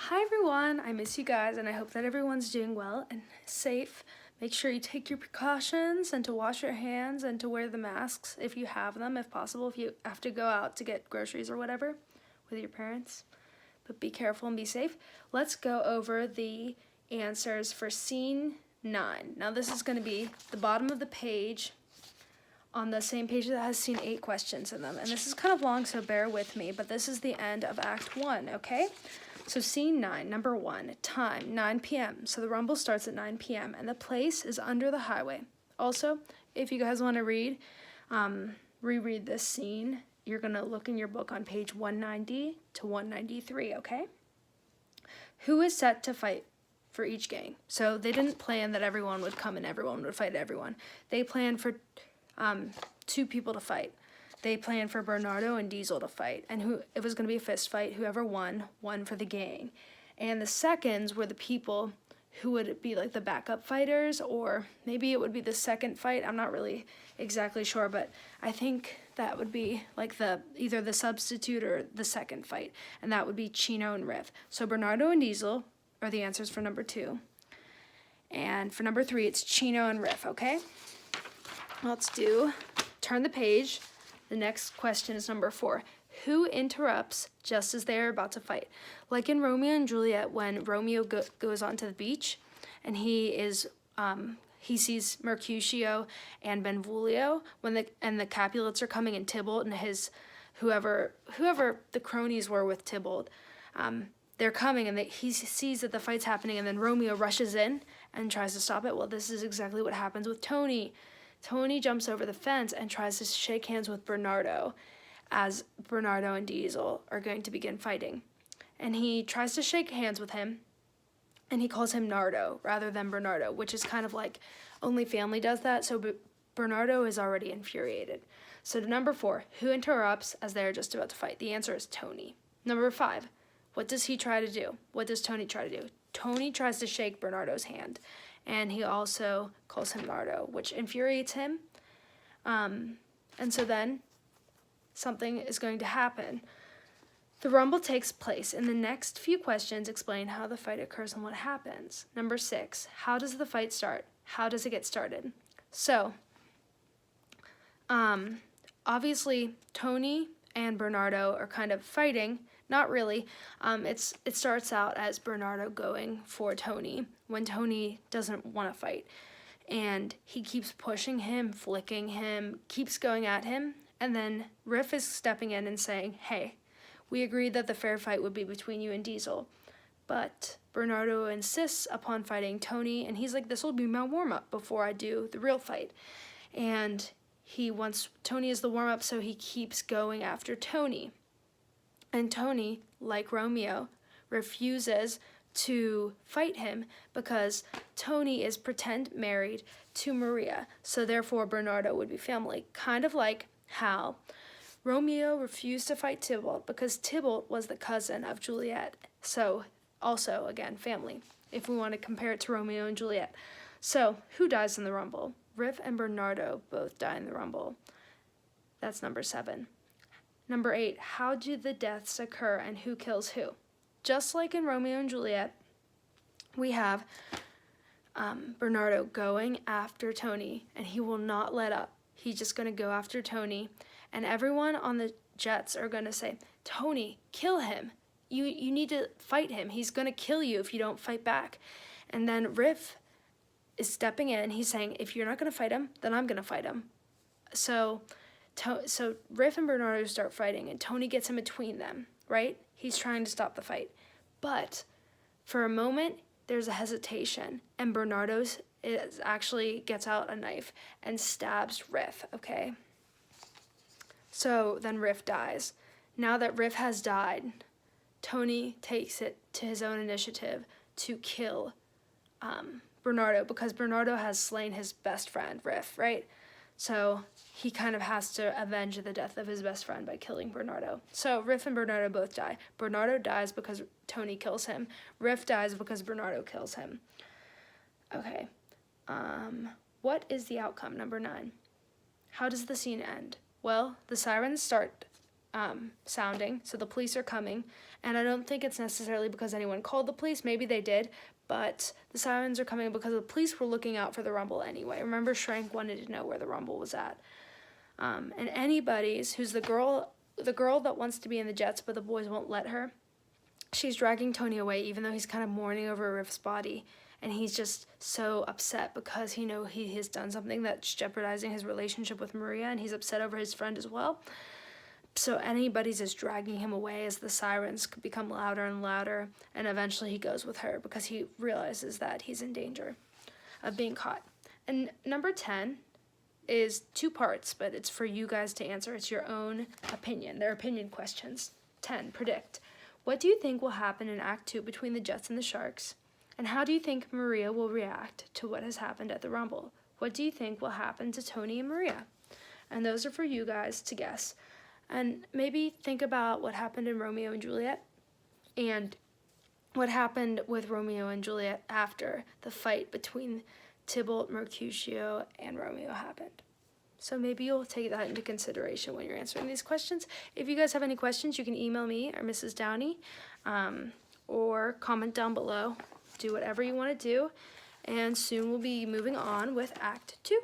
Hi everyone, I miss you guys and I hope that everyone's doing well and safe. Make sure you take your precautions and to wash your hands and to wear the masks if you have them, if possible, if you have to go out to get groceries or whatever with your parents. But be careful and be safe. Let's go over the answers for scene 9. Now this is going to be the bottom of the page on the same page that has scene 8 questions in them. And this is kind of long, so bear with me, but this is the end of Act 1, okay? So scene 9, number 1, time, 9 p.m. So the rumble starts at 9 p.m. and the place is under the highway. Also, if you guys want to reread this scene, you're going to look in your book on page 190 to 193, okay? Who is set to fight for each gang? So they didn't plan that everyone would come and everyone would fight everyone. They planned for 2 people to fight. They planned for Bernardo and Diesel to fight, and it was going to be a fist fight. Whoever won for the gang. And the seconds were the people who would be like the backup fighters, or maybe it would be the second fight. I'm not really exactly sure, but I think that would be like either the substitute or the second fight, and that would be Chino and Riff. So Bernardo and Diesel are the answers for number 2. And for number 3, it's Chino and Riff, okay? Let's turn the page. The next question is number 4. Who interrupts just as they are about to fight? Like in Romeo and Juliet, when Romeo goes onto the beach and he sees Mercutio and Benvolio and the Capulets are coming, and Tybalt and his whoever the cronies were with Tybalt, they're coming, and he sees that the fight's happening, and then Romeo rushes in and tries to stop it. Well, this is exactly what happens with Tony. Tony jumps over the fence and tries to shake hands with Bernardo as Bernardo and Diesel are going to begin fighting. And he tries to shake hands with him, and he calls him Nardo rather than Bernardo, which is kind of like only family does that, so Bernardo is already infuriated. So to number 4, who interrupts as they are just about to fight? The answer is Tony. Number 5, what does he try to do? What does Tony try to do? Tony tries to shake Bernardo's hand, and he also calls him Nardo, which infuriates him. And so then something is going to happen. The rumble takes place, and the next few questions explain how the fight occurs and what happens. Number 6, how does the fight start? How does it get started? So, obviously, Tony and Bernardo are kind of fighting. Not really. It starts out as Bernardo going for Tony when Tony doesn't want to fight. And he keeps pushing him, flicking him, keeps going at him. And then Riff is stepping in and saying, hey, we agreed that the fair fight would be between you and Diesel. But Bernardo insists upon fighting Tony, and he's like, this will be my warm-up before I do the real fight. And he wants Tony as the warm-up, so he keeps going after Tony. And Tony, like Romeo, refuses to fight him because Tony is pretend married to Maria, so therefore Bernardo would be family. Kind of like how Romeo refused to fight Tybalt because Tybalt was the cousin of Juliet. So also, again, family, if we want to compare it to Romeo and Juliet. So who dies in the rumble? Riff and Bernardo both die in the rumble. That's number 7. Number 8, how do the deaths occur and who kills who? Just like in Romeo and Juliet, we have Bernardo going after Tony, and he will not let up. He's just going to go after Tony, and everyone on the jets are going to say, Tony, kill him. You need to fight him. He's going to kill you if you don't fight back. And then Riff is stepping in. He's saying, if you're not going to fight him, then I'm going to fight him. So Riff and Bernardo start fighting, and Tony gets in between them, right? He's trying to stop the fight. But for a moment, there's a hesitation, and Bernardo actually gets out a knife and stabs Riff, okay? So then Riff dies. Now that Riff has died, Tony takes it to his own initiative to kill Bernardo, because Bernardo has slain his best friend, Riff, right? So he kind of has to avenge the death of his best friend by killing Bernardo. So Riff and Bernardo both die. Bernardo dies because Tony kills him. Riff dies because Bernardo kills him. Okay. What is the outcome? Number 9. How does the scene end? Well, the sirens start sounding, so the police are coming, and I don't think it's necessarily because anyone called the police. Maybe they did, but the sirens are coming because the police were looking out for the rumble anyway. Remember, Shrank wanted to know where the rumble was at. And anybody's who's the girl that wants to be in the jets, but the boys won't let her. She's dragging Tony away, even though he's kind of mourning over Riff's body, and he's just so upset because he has done something that's jeopardizing his relationship with Maria, and he's upset over his friend as well. So anybody's just dragging him away as the sirens become louder and louder, and eventually he goes with her because he realizes that he's in danger of being caught. And number 10 is 2 parts, but it's for you guys to answer. It's your own opinion. They're opinion questions. 10, predict. What do you think will happen in Act 2 between the Jets and the Sharks? And how do you think Maria will react to what has happened at the Rumble? What do you think will happen to Tony and Maria? And those are for you guys to guess. And maybe think about what happened in Romeo and Juliet and what happened with Romeo and Juliet after the fight between Tybalt, Mercutio, and Romeo happened. So maybe you'll take that into consideration when you're answering these questions. If you guys have any questions, you can email me or Mrs. Downey, or comment down below. Do whatever you want to do. And soon we'll be moving on with Act 2.